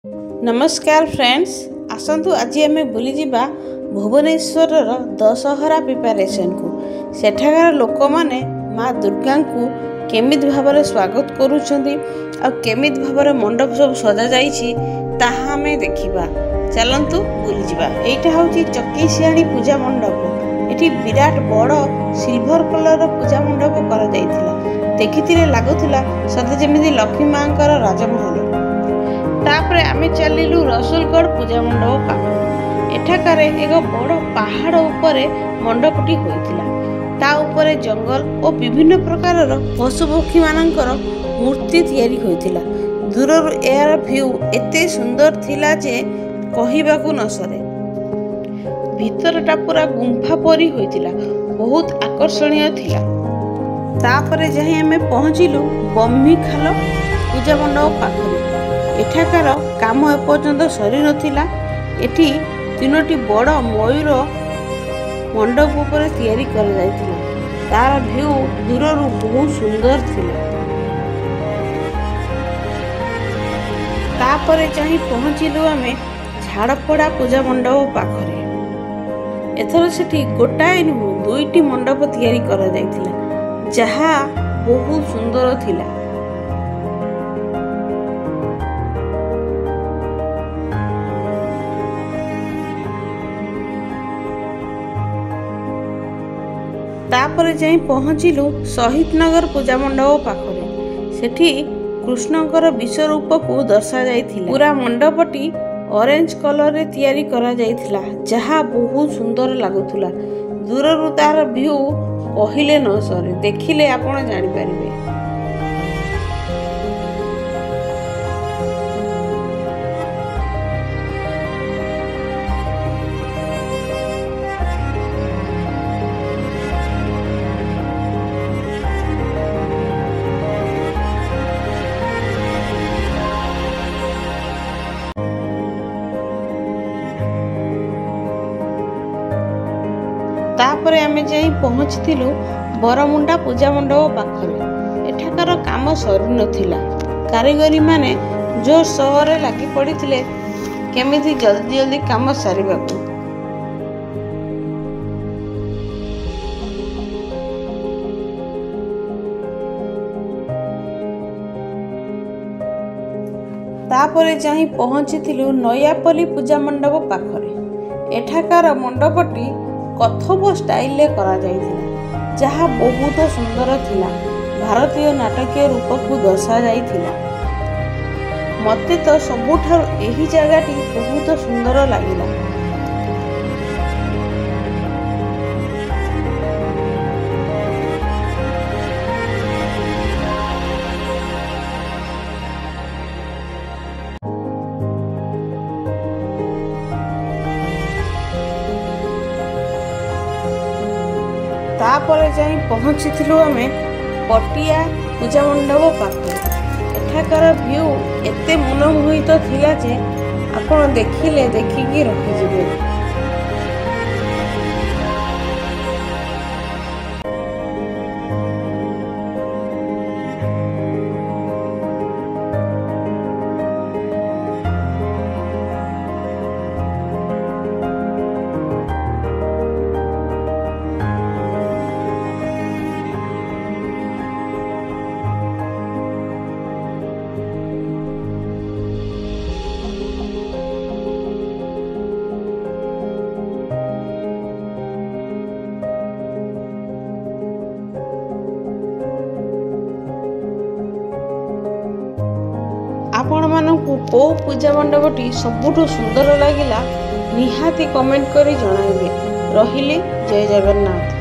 नमस्कार फ्रेंड्स, आसतु आज आम बुली जावा भुवनेश्वर दशहरा प्रिपरेशन को। सेठाकार लोक मैंने माँ दुर्गा को केमित भाव स्वागत करुँच भाव मंडप सब सजा जामें देखा। चलतु बुली जावा। यहाँ हूँ चकी सियाणी पूजा मंडप। ये विराट बड़ सिल्वर कलर पूजा मंडप कर देखी लगुला सते जमी लक्ष्मी माँ राजमहल। तापरे आमे चलिलु रसुलगढ़ पूजा मंडप पाख। एठाकार एक बड़ पहाड़ उपरे मंडपटी होइतिला। ता उपरे जंगल और विभिन्न प्रकार पशुपक्षी मानकर मूर्ति तैयारी होइतिला। दूररु एयर व्यू एते सुंदर थिला जे कहिबाकू न सरे। भीतरटा पूरा गुंफा परी होइतिला, बहुत आकर्षणीय थिला। तापरे जाहि आमे पहुँचिलु बम्मी खाल पूजा मंडप पाखरे। एठाकार काम एपर्यंत सरी नथिला। एठी तीनोटी बड़ मयूर मंडप उपरे तैयारी कर जायतिला। तार व्यू दूररु बहुत सुंदर थिला। तापरे जाहि पहुँचिलु आमे झाड़पड़ा पूजा मंडप पाखरे। एथर सेठी गोटाए नुह दुईटी मंडप तैयारी कर जायतिला, जहा बहुत सुंदर थिला। तापर जाई पहुँचिलु शहीद नगर पूजा मंडप पाखरे। सेठी कृष्णकर विश्वरूप को दर्शा जाइथिला। पूरा मंडपटी ऑरेंज कलर रे तैयारी करा जाइथिला, जहा बहुत सुंदर लागुथुला। दूररु तार व्यू कहिले न सरे, देखिले आपण जानि परिबे। तापरे आमे जाई पहुँचथिलु बरमुंडा पूजा मंडप पाखरे। एठाकार काम सरी नथिला। कारीगरी माने जो सहरे लागी पड़िथिले केमिति जल्दी जल्दी काम सारिबाकू। तापरे जाई पहुँचथिलु नयापल्ली पूजा मंडप पाखरे। एठाकार मंडपटी कथक स्टाइल रे करा जाइथिला, जहा बहुत सुंदर थिला। भारतीय नाटकीय रूप को दर्शा जाइथिला। मते तो सबुठार एही जगहटी बहुत सुंदर लागिला। तापरे जाई पहुँचथिलु आमे पटिया पूजा मंडप पाखरे। एठाकार व्यू एते मनमोहित थिला जे आपण देखिले देखिकी रहिजिबे। आपण मानकु को पूजा मंडपटी सबुठु सुंदर लागिला निहाती कमेंट करी जणाइबे। रहिले जय जगन्नाथ।